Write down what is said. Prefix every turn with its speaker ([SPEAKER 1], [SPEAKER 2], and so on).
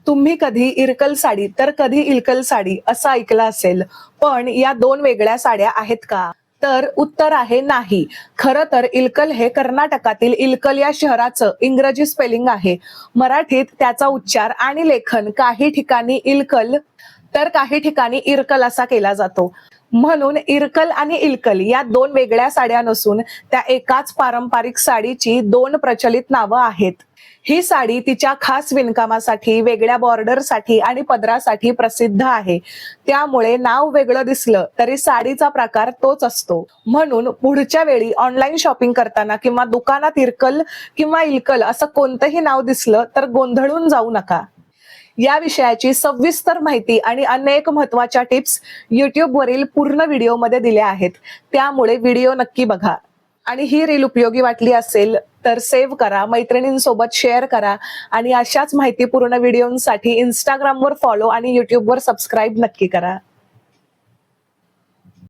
[SPEAKER 1] तुम्ही कधी इरकल साडी तर कधी इलकल साडी असं ऐकलं असेल, पण या दोन वेगळ्या साड्या आहेत का? तर उत्तर आहे नाही. खरं तर इलकल हे कर्नाटकातील इलकल या शहराचं इंग्रजी स्पेलिंग आहे. मराठीत त्याचा उच्चार आणि लेखन काही ठिकाणी इलकल तर काही ठिकाणी इरकल असा केला जातो. म्हणून इरकल आणि इलकल या दोन वेगळ्या साड्या नसून त्या एकाच पारंपरिक साडीची दोन प्रचलित नावं आहेत. ही साडी तिच्या खास विणकामासाठी, वेगळ्या बॉर्डरसाठी आणि पदरासाठी प्रसिद्ध आहे. त्यामुळे नाव वेगळं दिसलं तरी साडीचा प्रकार तोच असतो. म्हणून पुढच्या वेळी ऑनलाईन शॉपिंग करताना किंवा दुकानात इरकल किंवा इलकल असं कोणतंही नाव दिसलं तर गोंधळून जाऊ नका. या विषयाची सविस्तर माहिती आणि अनेक महत्त्वाच्या टिप्स YouTube वरील पूर्ण व्हिडिओमध्ये दिल्या आहेत. त्यामुळे व्हिडिओ नक्की बघा. आणि ही रील उपयोगी वाटली असेल तर सेव्ह करा, मैत्रिणींसोबत शेअर करा आणि अशाच माहितीपूर्ण व्हिडिओंसाठी Instagramवर फॉलो आणि YouTubeवर सबस्क्राईब नक्की करा.